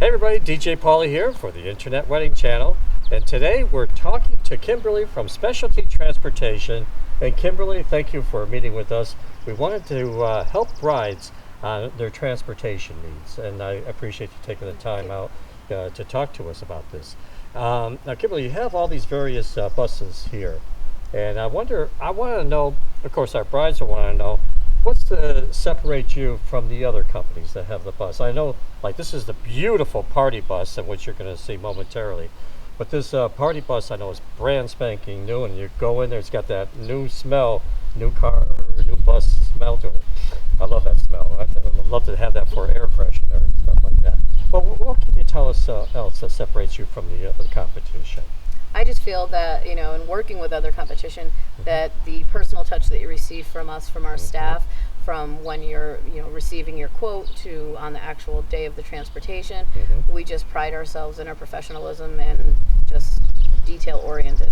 Hey everybody, DJ Paulie here for the Internet Wedding Channel. And today we're talking to Kimberly from Specialty Transportation. And Kimberly, thank you for meeting with us. We wanted to help brides on their transportation needs. And I appreciate you taking the time out to talk to us about this. Now Kimberly, you have all these various buses here. And I want to know, of course our brides will want to know, what's to separate you from the other companies that have the bus? I know, like, this is the beautiful party bus, in which you're going to see momentarily. But this party bus, I know, is brand spanking new, and you go in there, it's got that new smell, new car or new bus smell to it. I love that smell. I'd love to have that for air freshener and stuff like that. But what can you tell us else that separates you from the competition? I just feel that, in working with other competition, that the personal touch that you receive from us, from our staff, from when you're, receiving your quote to on the actual day of the transportation, we just pride ourselves in our professionalism and just detail oriented.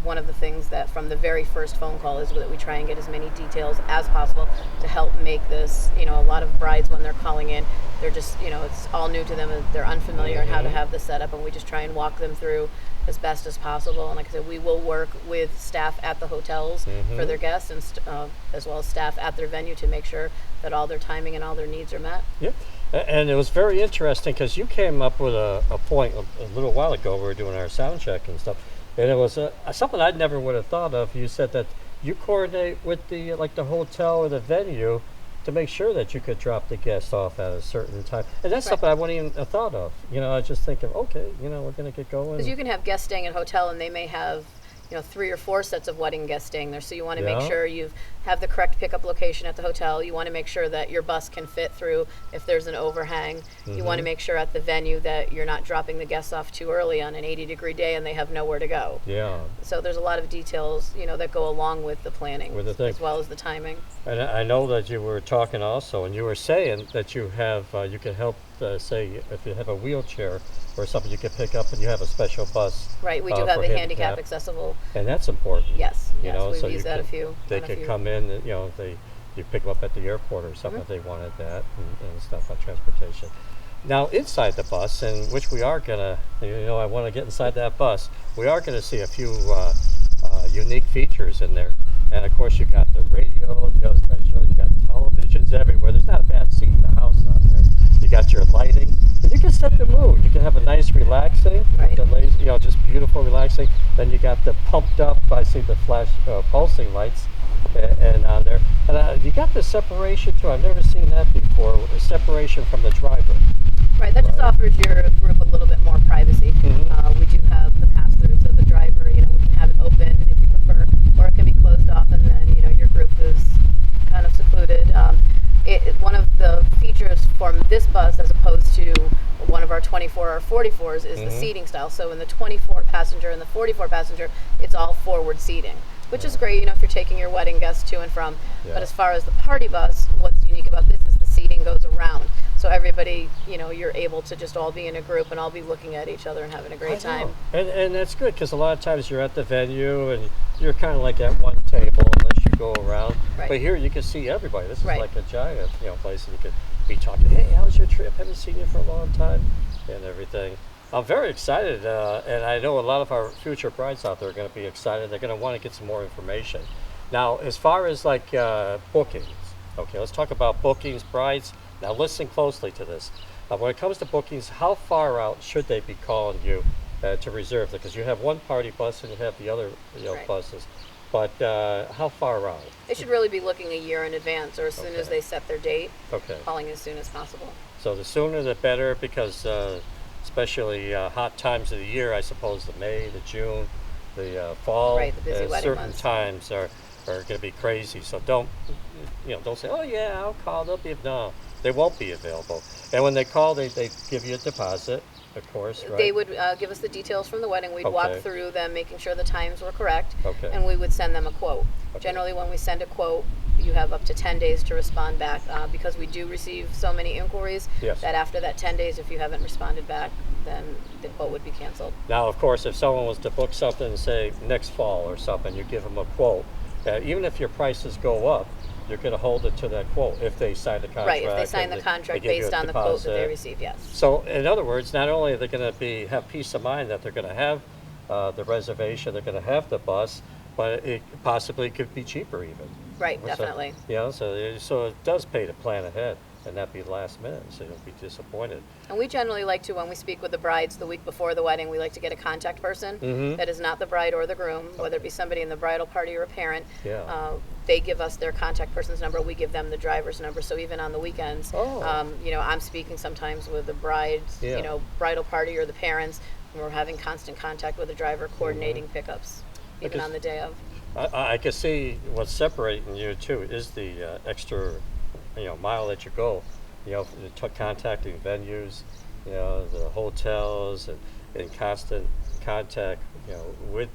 One of the things that from the very first phone call is that we try and get as many details as possible to help make this, a lot of brides when they're calling in, they're just, it's all new to them and they're unfamiliar in how to have the setup, and we just try and walk them through as best as possible. And like I said, we will work with staff at the hotels for their guests, and as well as staff at their venue to make sure that all their timing and all their needs are met. Yep. And it was very interesting because you came up with a point a little while ago. We were doing our sound check and stuff, and it was something I never would have thought of. You said that you coordinate with the hotel or the venue to make sure that you could drop the guest off at a certain time. And that's something I wouldn't even have thought of. I was just thinking, okay, we're going to get going. Because you can have guests staying at a hotel and they may have 3 or 4 sets of wedding guests staying there. So you want to make sure you have the correct pickup location at the hotel. You want to make sure that your bus can fit through if there's an overhang. You want to make sure at the venue that you're not dropping the guests off too early on an 80-degree day and they have nowhere to go. Yeah. So there's a lot of details, that go along with the planning, as well as the timing. And I know that you were talking also, and you were saying that you have, you can help, say, if you have a wheelchair or something you can pick up, and you have a special bus. Right, we do have a handicap accessible. And that's important. Yes, we've so used that a few. They could come in, you pick them up at the airport or something if they wanted that, and stuff on transportation. Now, inside the bus, and which we are going to, I want to get inside that bus, we are going to see a few unique features in there. And of course, you got the radio, special, you got televisions everywhere. There's not a bad seat in the house out there. You got your lighting, and you can set the mood. You can have a nice relaxing, just beautiful relaxing. Then you got the pumped up, I see the flash pulsing lights and on there. And you got the separation too. I've never seen that before, separation from the driver. Right, that just offers your group a little bit more privacy. We do have the pass-through, so the driver, we can have it open if you prefer, or it can be closed off, and then, your group is kind of secluded. One of the features from this bus, as opposed to one of our 24 or 44s, is the seating style. So in the 24 passenger and the 44 passenger, it's all forward seating, which is great, if you're taking your wedding guests to and from. But as far as the party bus, what's unique about this is the seating goes around. So everybody, you're able to just all be in a group and all be looking at each other and having a great time. And that's good, because a lot of times you're at the venue and you're kind of like at one table unless you go around. Right. But here you can see everybody. This is like a giant, place, and you could be talking, hey, how was your trip? Haven't seen you for a long time, and everything. I'm very excited, and I know a lot of our future brides out there are going to be excited. They're going to want to get some more information. Now, as far as bookings, okay, let's talk about bookings, brides. Now, listen closely to this. When it comes to bookings, how far out should they be calling you to reserve it? Because you have one party bus and you have the other buses. But how far out? They should really be looking a year in advance, or as soon as they set their date, calling as soon as possible. So the sooner the better, because especially hot times of the year, I suppose the May, the June, the fall, the busy wedding certain months. times are going to be crazy. So don't say, oh yeah, I'll call. No, they won't be available. And when they call, they give you a deposit, of course, right? They would give us the details from the wedding. We'd walk through them, making sure the times were correct, and we would send them a quote. Generally, when we send a quote, you have up to 10 days to respond back, because we do receive so many inquiries that after that 10 days, if you haven't responded back, then the quote would be canceled. Now, of course, if someone was to book something, say, next fall or something, you give them a quote. Even if your prices go up, you're going to hold it to that quote if they sign the contract. Right, if they sign and the contract give you based a on the quote that they deposit. receive, yes. So, in other words, not only are they going to have peace of mind that they're going to have the reservation, they're going to have the bus, but it possibly could be cheaper even. Right, So, definitely. so it does pay to plan ahead and not be last minute, so you don't be disappointed. And we generally like to, when we speak with the brides the week before the wedding, we like to get a contact person Mhm. that is not the bride or the groom, whether it be somebody in the bridal party or a parent. Yeah. They give us their contact person's number, we give them the driver's number. So even on the weekends, Oh. I'm speaking sometimes with the bride's, Yeah. bridal party or the parents, and we're having constant contact with the driver, coordinating pickups, even Because- on the day of. I can see what's separating you too is the extra, mile that you go, contacting venues, the hotels and in constant contact, with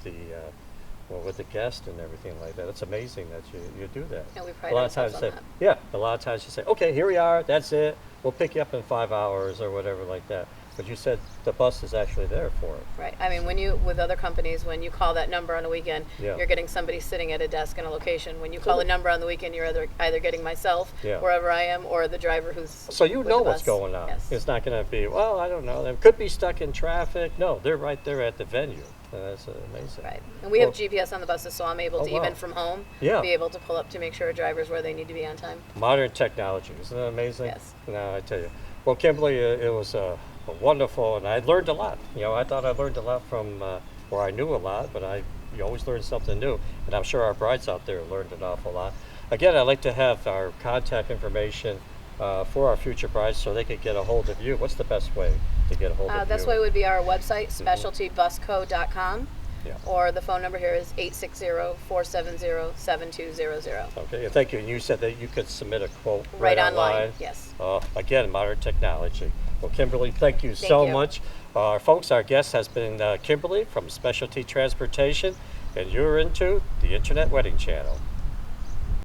with the guest and everything like that. It's amazing that you do that. And we pride A lot of times ourselves say, on yeah, a lot of times you say, okay, here we are, that's it. We'll pick you up in 5 hours or whatever like that. But you said the bus is actually there for it. Right. I mean, with other companies, when you call that number on a weekend, Yeah. you're getting somebody sitting at a desk in a location. When you call a number on the weekend, you're either getting myself, Yeah. wherever I am, or the driver who's So you with know the what's bus. going on. Yes. It's not going to be, well, I don't know. They could be stuck in traffic. No, they're right there at the venue. That's amazing. Right. And we have Well, GPS on the buses, so I'm able Oh, to, wow. even from home, Yeah. be able to pull up to make sure a driver's where they need to be on time. Modern technology. Isn't that amazing? Yes. No, I tell you. Well, Kimberly, it was wonderful, and I learned a lot. I thought I learned a lot from, or I knew a lot, but you always learn something new. And I'm sure our brides out there learned an awful lot. Again, I'd like to have our contact information for our future brides so they could get a hold of you. What's the best way to get a hold of you? Best way would be our website, specialtybusco.com, Yeah. or the phone number here is 860-470-7200. Okay, and thank you. And you said that you could submit a quote Right online, yes. Again, modern technology. Well, Kimberly, thank you so you. much. Folks, our guest has been Kimberly from Specialty Transportation, and you're into the Internet Wedding Channel.